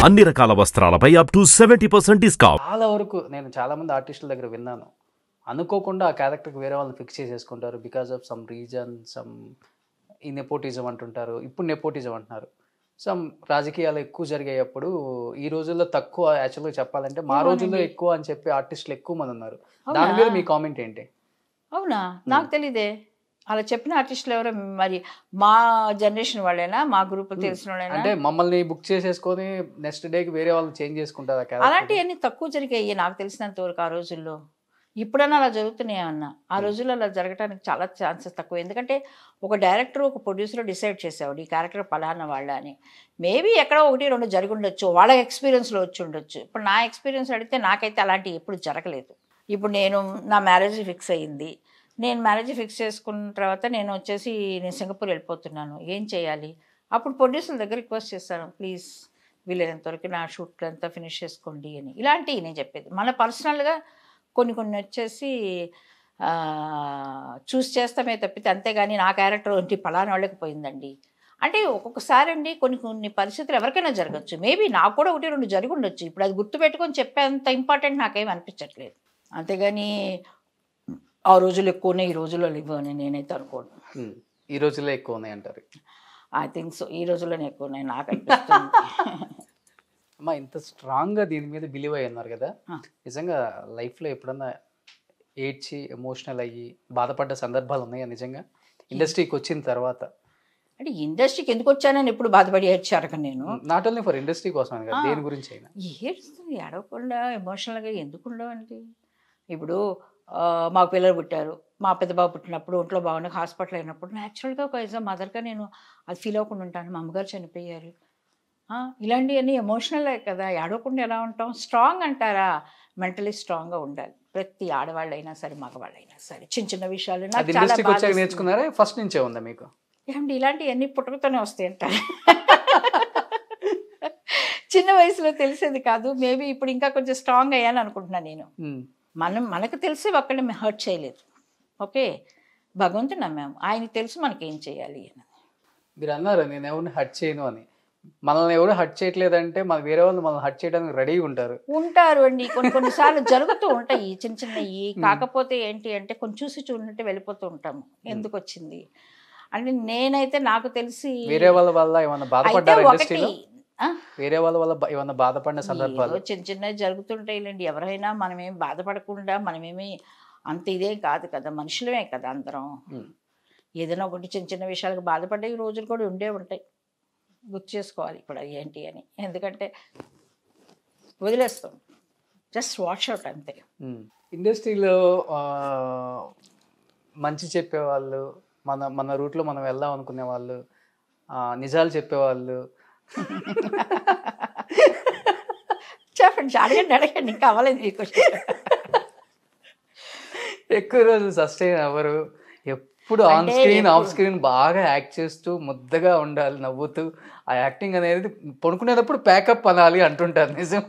అన్ని రకాల వస్త్రాలపై up to 70% discount. చాలా వరకు నేను చాలా మంది ఆర్టిస్టుల దగ్గర విన్నాను, అనుకోకుండా ఆ క్యారెక్టర్కి వేరే వాళ్ళని ఫిక్స్ చేసేసుకుంటారు because of some reason, some ఈ నెపోటిజం అంటుంటారు, ఇప్పుడు నెపోటిజం అంటున్నారు. సమ్ రాజకీయాలు ఎక్కువ జరిగేటప్పుడు ఈ రోజుల్లో తక్కువ, యాక్చువల్గా చెప్పాలంటే మా రోజుల్లో ఎక్కువ అని చెప్పి ఆర్టిస్టులు ఎక్కువ మంది ఉన్నారు. దాని మీద మీ కామెంట్ ఏంటి? అవునా, నాకు తెలీదే. అలా చెప్పిన ఆర్టిస్టులు ఎవరో మరి మా జనరేషన్ వాళ్ళేనా, మా గ్రూప్ తెలిసిన వాళ్ళైనా? అంటే మమ్మల్ని బుక్ చేసేసుకొని నెక్స్ట్ డేకి వేరే వాళ్ళు చేంజ్ చేసుకుంటారు. అలాంటివన్నీ తక్కువ జరిగాయి నాకు తెలిసినంత వరకు ఆ రోజుల్లో. ఇప్పుడన్నా అలా జరుగుతున్నాయన్నా, ఆ రోజుల్లో అలా జరగడానికి చాలా ఛాన్సెస్ తక్కువ. ఎందుకంటే ఒక డైరెక్టర్ ఒక ప్రొడ్యూసర్ డిసైడ్ చేసేవాడు ఈ క్యారెక్టర్ పలానా వాళ్ళ అని. మేబీ ఎక్కడో ఒకటి రెండు జరిగి ఉండొచ్చు, వాళ్ళ ఎక్స్పీరియన్స్లో వచ్చి ఉండొచ్చు. ఇప్పుడు నా ఎక్స్పీరియన్స్ అడిగితే నాకైతే అలాంటివి ఎప్పుడు జరగలేదు. ఇప్పుడు నా మ్యారేజ్ ఫిక్స్ అయ్యింది. నేను మ్యారేజ్ ఫిక్స్ చేసుకున్న తర్వాత నేను సింగపూర్ వెళ్ళిపోతున్నాను, ఏం చేయాలి? అప్పుడు ప్రొడ్యూసర్ దగ్గర రిక్వెస్ట్ చేస్తాను, ప్లీజ్ వీలైనంతవరకు నా షూట్ అంతా ఫినిష్ చేసుకోండి అని. ఇలాంటివి నేను చెప్పేది. మన పర్సనల్గా కొన్ని చూస్ చేస్తామే తప్పితే, అంతేగాని నా క్యారెక్టర్ ఏంటి పలానా వాళ్ళకి పోయిందండి అంటే ఒక్కొక్కసారి అండి కొన్ని పరిస్థితులు ఎవరికైనా జరగచ్చు. మేబీ నాకు కూడా ఒకటి రెండు జరిగి ఉండొచ్చు. ఇప్పుడు అది గుర్తుపెట్టుకొని చెప్పేంత ఇంపార్టెంట్ నాకేం అనిపించట్లేదు. అంతేగాని ఆ రోజులు ఎక్కువనే ఈ రోజుల్లో లేవు అని నేనైతే అనుకోను. ఈ రోజుల్లో ఎక్కువ ఉన్నాయి అంటారు? ఐ థింక్ సో, ఈ రోజుల్లోనే ఎక్కువ ఉన్నాయి నాకు అనిపిస్తుంది. అమ్మా, ఇంత స్ట్రాంగ్గా దీని మీద బిలీవ్ అయ్యి ఉన్నారు కదా, నిజంగా లైఫ్లో ఎప్పుడన్నా ఏడ్చి ఎమోషనల్ అయ్యి బాధపడ్డ సందర్భాలు ఉన్నాయా నిజంగా ఇండస్ట్రీకి వచ్చిన తర్వాత? అంటే ఇండస్ట్రీకి ఎందుకు వచ్చానని ఎప్పుడు బాధపడి ఏడ్చారు నేను. నాట్ ఓన్లీ ఫర్ ఇండస్ట్రీ కోసం కదా, దేని గురించి అయినా ఏడుస్తుంది. ఏడవకుండా ఎమోషనల్గా ఎందుకు ఉండవండి? ఇప్పుడు మాకు పిల్లలు పుట్టారు, మా పెద్ద బాబు పుట్టినప్పుడు ఒంట్లో బాగున్నా హాస్పిటల్ అయినప్పుడు న్యాచురల్గా ఒక యాజ్ అ మదర్గా నేను అది ఫీల్ అవ్వకుండా ఉంటాను. మా అమ్మగారు చనిపోయారు, ఇలాంటివన్నీ ఎమోషనలే కదా, ఏడవకుండా ఎలా ఉంటాం? స్ట్రాంగ్ అంటారా? మెంటలీ స్ట్రాంగ్గా ఉండాలి ప్రతి ఆడవాళ్ళైనా సరే మగవాళ్ళైనా సరే. చిన్న చిన్న విషయాలు నేర్చుకున్నారా? ఫస్ట్ నుంచే ఉందా మీకు? ఏమండి ఇలాంటివన్నీ పుట్టుకతోనే వస్తాయి అంటారు. చిన్న వయసులో తెలిసేది కాదు. మేబీ ఇప్పుడు ఇంకా కొంచెం స్ట్రాంగ్ అయ్యాను అనుకుంటున్నాను నేను. మనకు తెలిసి ఒక్కడిని మేము హర్ట్ చేయలేదు. ఓకే, భగవంతుని నమ్మాము, ఆయనకి తెలుసు మనకేం చేయాలి అని. మీరు అన్నారు నేను ఎవరిని హర్ట్ చేయను అని. మనల్ని ఎవరు హర్ట్ చేయట్లేదంటే వేరే వాళ్ళు మనల్ని హర్ట్ చేయడానికి రెడీగా ఉంటారు అండి. కొన్నిసార్లు జరుగుతూ ఉంటాయి చిన్న చిన్నవి. కాకపోతే ఏంటి అంటే కొంచెం చూసి చూడనట్టు వెళ్ళిపోతూ ఉంటాము. ఎందుకు వచ్చింది అంటే నేనైతే నాకు తెలిసి వేరే వాళ్ళ వల్ల ఏమన్నా బాధపడ్డారా ఇండస్ట్రీలో? వేరే వాళ్ళ వల్ల ఏమన్నా బాధపడిన సందర్భాలు చిన్న చిన్నవి జరుగుతుంటాయిలేండి. ఎవరైనా మనమేం బాధపడకుండా, మనమేమి అంత ఇదేం కాదు కదా, మనుషులమే కదా అందరం. ఏదైనా ఒకటి చిన్న చిన్న విషయాలకు బాధపడే రోజులు కూడా ఉండే ఉంటాయి. గుర్తు చేసుకోవాలి ఇప్పుడు ఏంటి అని. ఎందుకంటే వదిలేస్తాం, జస్ట్ వాష్ అవుట్ అంతే. ఇండస్ట్రీలో మంచి చెప్పేవాళ్ళు, మన రూట్లో మనం వెళ్దాం అనుకునే వాళ్ళు, నిజాలు చెప్పేవాళ్ళు చెప్పండి, అడగండి ఇంకా అవ్వలేదు మీకు. ఎక్కువ రోజులు సస్టైన్ అవ్వరు, ఎప్పుడు ఆన్ స్క్రీన్ ఆఫ్ స్క్రీన్ బాగా యాక్ట్ చేస్తూ ముద్దగా ఉండాలి, నవ్వుతూ. ఆ యాక్టింగ్ అనేది పడుకునేటప్పుడు ప్యాకప్ అనాలి అంటుంటారు, నిజం?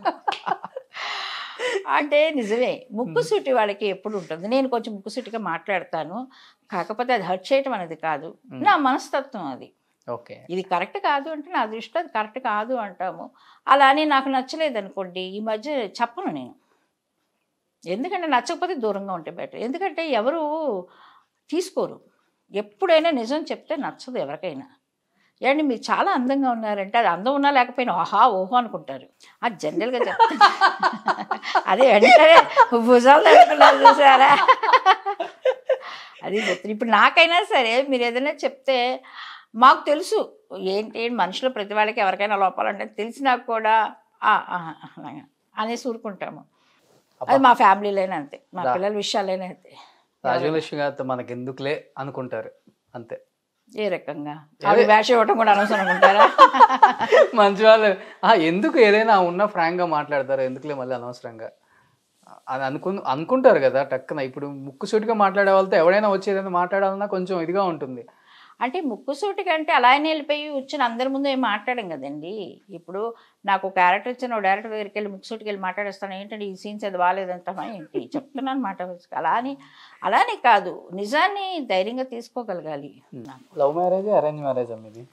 అంటే నిజమే, ముక్కుసూటి వాళ్ళకి ఎప్పుడు ఉంటుంది. నేను కొంచెం ముక్కుసూటిగా మాట్లాడతాను, కాకపోతే అది హర్ట్ చేయటం అనేది కాదు, నా మనస్తత్వం అది. ఓకే, ఇది కరెక్ట్ కాదు అంటే నా దృష్టిలో అది కరెక్ట్ కాదు అంటాము. అలా అని నాకు నచ్చలేదు అనుకోండి, ఈ మధ్య చెప్పను నేను. ఎందుకంటే నచ్చకపోతే దూరంగా ఉంటే బెటర్. ఎందుకంటే ఎవరు తీసుకోరు. ఎప్పుడైనా నిజం చెప్తే నచ్చదు ఎవరికైనా. ఏమండి మీరు చాలా అందంగా ఉన్నారంటే అది అందం ఉన్నా లేకపోయినా ఆహా ఓహో అనుకుంటారు. అది జనరల్గా చెప్తాను. అదే వెంటనే భుజాలు అనుకున్నారు చూసారా, అది చెప్తాను. ఇప్పుడు నాకైనా సరే మీరు ఏదైనా చెప్తే మాకు తెలుసు ఏంటి మనుషులు ప్రతి వాళ్ళకి ఎవరికైనా లోపాలంటే తెలిసినా కూడా అనేసి ఊరుకుంటాము. అది మా ఫ్యామిలీలోనే అంతే, మా పిల్లల విషయాలైనా అంతే. రాజలక్ష్మి గారితో మనకి ఎందుకులే అనుకుంటారు అంతే. ఏ రకంగా ఆవిడ వేష ఇవ్వటం కూడా అనవసరం ఉంటారా? మంచి వాళ్ళు ఎందుకు ఏదైనా ఉన్న ఫ్రాంక్గా మాట్లాడతారు, ఎందుకులే మళ్ళీ అనవసరంగా అని అనుకుంటారు కదా టక్కున. ఇప్పుడు ముక్కుసూటిగా మాట్లాడే వాళ్ళతో ఎవడైనా వచ్చి ఏదైనా మాట్లాడాలన్నా కొంచెం ఇదిగా ఉంటుంది. అంటే ముక్కుసూటిగా అంటే అలానే వెళ్ళిపోయి వచ్చిన అందరి ముందు ఏం మాట్లాడం కదండి. ఇప్పుడు నాకు క్యారెక్టర్ ఇచ్చిన డైరెక్టర్ దగ్గరికి వెళ్ళి ముక్కుసూటికి వెళ్ళి మాట్లాడేస్తాను, ఏంటంటే ఈ సీన్స్ అది బాగాలేదంటామా ఏంటి చెప్తున్నాను మాట. అలానే కాదు, నిజాన్ని ధైర్యంగా తీసుకోగలగాలి. లవ్ మ్యారేజ్ అరేంజ్ మ్యారేజ్ మీది?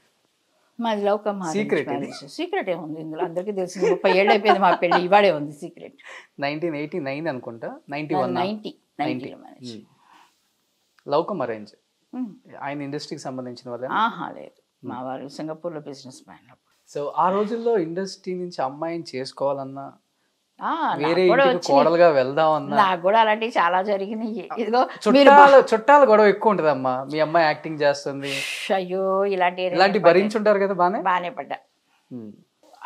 మాది లవ్ కమ్ Secret ఇది. సీక్రెట్ ఏముంది ఇందులో, అందరికీ తెలిసింది. 30 ఏళ్ళు అయిపోయింది మా పెళ్ళి, ఇవాడే ఉంది సీక్రెట్. 1989 అనుకుంటా, 91. 90 మ్యారేజ్. Love come arrange. ఆయన ఇండస్ట్రీకి సంబంధించిన వాళ్ళే. ఆహా లేదు, మా వారు సింగపూర్లో బిజినెస్ మ్యాన్. సో ఆ రోజుల్లో ఇండస్ట్రీ నుంచి అమ్మాయిని చేసుకోవాలన్నా, నాకు వేరే కూడా ఇంటికి కోడలుగా వెళ్దామన్నా, నాకు కూడా అలాంటివి చాలా జరిగినాయి. ఇదిగో చుట్టాలు గొడవ ఎక్కువ ఉంటదమ్మా. మీ అమ్మాయి యాక్టింగ్ చేస్తుంది, అయ్యో ఇలాంటి భరించుంటారు కదా బానే. బాగానే పడ్డా.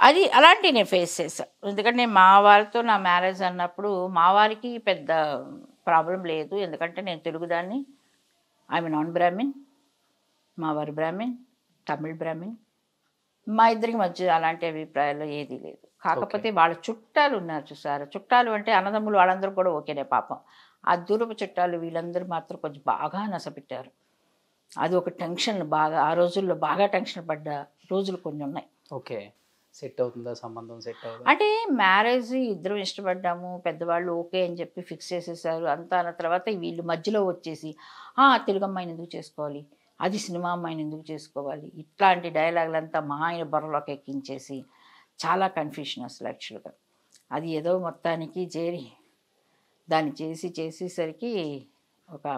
అది అలాంటివి నేను ఫేస్ చేశాను. ఎందుకంటే మా వారితో నా మ్యారేజ్ అన్నప్పుడు మా వారికి పెద్ద ప్రాబ్లం లేదు. ఎందుకంటే నేను తెలుగుదాన్ని, ఆమె నాన్ బ్రాహ్మిన్, మా వారి బ్రాహ్మిన్, తమిళ్ బ్రాహ్మిన్. మా ఇద్దరికి మధ్య అలాంటి అభిప్రాయాలు ఏదీ లేదు. కాకపోతే వాళ్ళ చుట్టాలు ఉన్నారు చూసారు, చుట్టాలు అంటే అన్నదమ్ములు వాళ్ళందరూ కూడా ఓకేనే పాపం. ఆ దూరపు చుట్టాలు వీళ్ళందరూ మాత్రం కొంచెం బాగా నసపెట్టారు. అది ఒక టెన్షన్, బాగా ఆ రోజుల్లో బాగా టెన్షన్ పడ్డ రోజులు కొన్ని ఉన్నాయి. ఓకే, సెట్ అవుతుందా సంబంధం, సెట్ అవుతుందా అంటే మ్యారేజ్ ఇద్దరం ఇష్టపడ్డాము, పెద్దవాళ్ళు ఓకే అని చెప్పి ఫిక్స్ చేసేసారు అంతా. అన్న తర్వాత వీళ్ళు మధ్యలో వచ్చేసి తెలుగు అమ్మాయిని ఎందుకు చేసుకోవాలి, అది సినిమా అమ్మాయిని ఎందుకు చేసుకోవాలి, ఇట్లాంటి డైలాగులంతా మా ఆయన బుర్రలోకి ఎక్కించేసి చాలా కన్ఫ్యూషన్ అసలు యాక్చువల్గా. అది ఏదో మొత్తానికి చేరి దాన్ని చేసేసరికి ఒక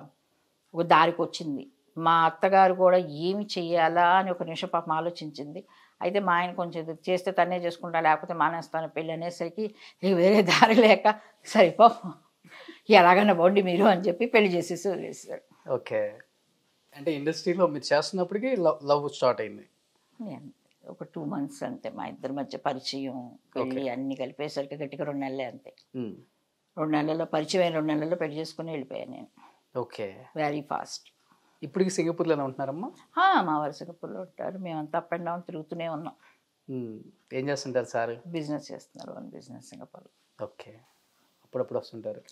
దారికి వచ్చింది. మా అత్తగారు కూడా ఏమి చెయ్యాలా అని ఒక నిమిషం పాపం ఆలోచించింది. అయితే మా ఆయన కొంచెం చేస్తే తనే చేసుకుంటా, లేకపోతే మానేస్తాను పెళ్ళి అనేసరికి వేరే దారి లేక సరిపో ఎలాగన్నా బాగుండి మీరు అని చెప్పి పెళ్లి చేసేసి వదిలేసారు. ఓకే, అంటే ఇండస్ట్రీలో మీరు చేస్తున్నప్పటికీ లవ్ స్టార్ట్ అయింది. ఒక 2 months అంతే మా ఇద్దరి మధ్య పరిచయం, పెళ్ళి అన్ని కలిపేసరికి గట్టిగా 2 నెలలే అంతే. 2 నెలల్లో పరిచయం అయిన 2 నెలల్లో పెళ్లి చేసుకుని వెళ్ళిపోయాను నేను. Okay, very fast. ఇప్పటికి సింగపూర్లోనే ఉంటున్నారమ్మా? మా వారు సింగపూర్లో ఉంటారు, మేమంతా అప్ అండ్ డౌన్ తిరుగుతూనే ఉన్నాం. ఏం చేస్తుంటారు సార్? బిజినెస్ చేస్తున్నారు, వన్ బిజినెస్ సింగపూర్లో. ఓకే, అప్పుడప్పుడు వస్తుంటారు?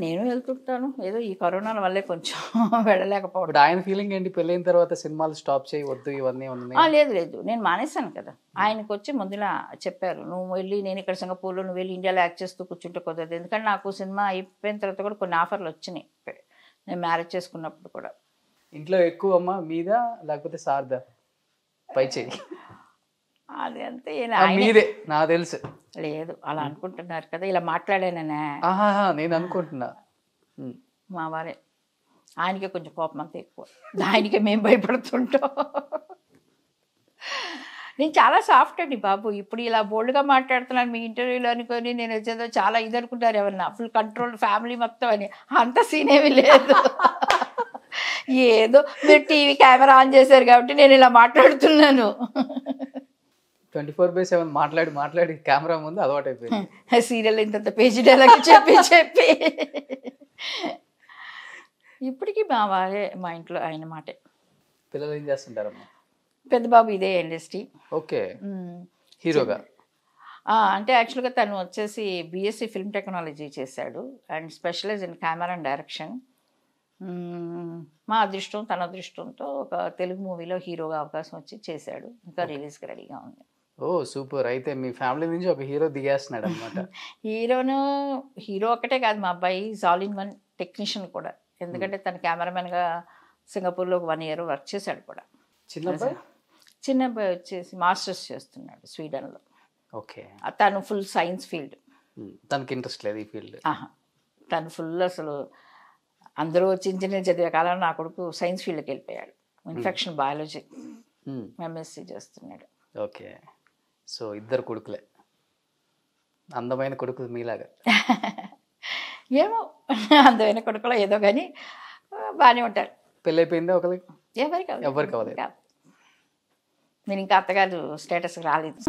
నేను వెళ్తుంటాను, ఏదో ఈ కరోనా వల్లే కొంచెం వెళ్ళలేకపోవడం. ఇప్పుడు ఆయన ఫీలింగ్ ఏంటి, పెళ్ళైన తర్వాత సినిమాలు స్టాప్ చేయవద్దు ఇవన్నీ ఉన్నాయి? లేదు నేను మానేశాను కదా. ఆయనకు వచ్చి ముందులా చెప్పారు, నువ్వు వెళ్ళి నేను ఇక్కడ సింగపూర్లో, నువ్వు వెళ్ళి ఇండియాలో యాక్ట్ చేస్తూ కూర్చుంటే కుదరదు. ఎందుకంటే నాకు సినిమా అయిపోయిన తర్వాత కూడా కొన్ని ఆఫర్లు వచ్చినాయి, నేను మ్యారేజ్ చేసుకున్నప్పుడు కూడా. ఇంట్లో ఎక్కువ అమ్మా మీద లేకపోతే సార్దా పై చేయి? అది అంతే మీదే నాకు తెలుసు. లేదు అలా అనుకుంటున్నారు కదా, ఇలా మాట్లాడాననే నేను అనుకుంటున్నా. మా వారే, ఆయనకే కొంచెం కోపం అంతా ఎక్కువ, ఆయనకే మేము భయపడుతుంటాం. నేను చాలా సాఫ్ట్ అండి బాబు, ఇప్పుడు ఇలా బోల్డ్గా మాట్లాడుతున్నాను మీ ఇంటర్వ్యూలో అనుకొని నేను వచ్చేదో చాలా ఇది అనుకుంటారు ఎవరన్నా, ఫుల్ కంట్రోల్ ఫ్యామిలీ మొత్తం అని. అంత సీన్ ఏమీ లేదు. ఏదో మీరు టీవీ కెమెరా ఆన్ చేశారు కాబట్టి నేను ఇలా మాట్లాడుతున్నాను. 24/7 మాట్లాడి కెమెరా ముందు అలవాటు అయిపోయింది. సీరియల్ ఇంత పేజీ డైలాగ్ చెప్పి ఇప్పటికీ మా వారే, మా ఇంట్లో ఆయన మాటే. పిల్లలు ఏం చేస్తుంటారమ్మా? పెద్ద బాబు ఇదే ఇండస్ట్రీ. ఓకే, హీరోగా? అంటే యాక్చువల్గా తను వచ్చేసి బీఎస్సీ ఫిల్మ్ టెక్నాలజీ చేశాడు and specialize in camera and direction. మా అదృష్టం, తన అదృష్టంతో ఒక తెలుగు మూవీలో హీరోగా అవకాశం వచ్చి చేశాడు, ఇంకా రిలీజ్కి రెడీగా ఉంది. ఓ సూపర్, అయితే మీ ఫ్యామిలీ నుంచి ఒక హీరో దిగేస్తున్నాడు అనమాట. హీరో ఒక్కటే కాదు, మా అబ్బాయి ఆల్ ఇన్ వన్ టెక్నీషియన్ కూడా. ఎందుకంటే తను కెమెరామెన్గా సింగపూర్లో ఒక 1 year వర్క్ చేశాడు కూడా. చిన్న అబ్బాయి వచ్చేసి మాస్టర్స్ చేస్తున్నాడు స్వీడన్లో. ఓకే, తను ఫుల్ సైన్స్ ఫీల్డ్. తనకి ఇంట్రెస్ట్ లేదు ఈ ఫీల్డ్? తను ఫుల్ అసలు అందరూ ఇంజనీర్ చదివే కాలంలో నా కొడుకు సైన్స్ ఫీల్డ్కి వెళ్ళిపోయాడు, ఇన్ఫెక్షన్ బయాలజీ ఎంఎస్సీ చేస్తున్నాడు. ఓకే, సో 2 కొడుకులే, అందమైన కొడుకులు మీలాగా. ఏమో అందమైన కొడుకులో ఏదో కానీ బాగానే ఉంటారు. పెళ్ళి అయిపోయిందా ఒకరికి? ఎవరికి ఎవరికి అవ్వలేదు. నేను ఇంకా అత్తగారు స్టేటస్కి రాలేదు.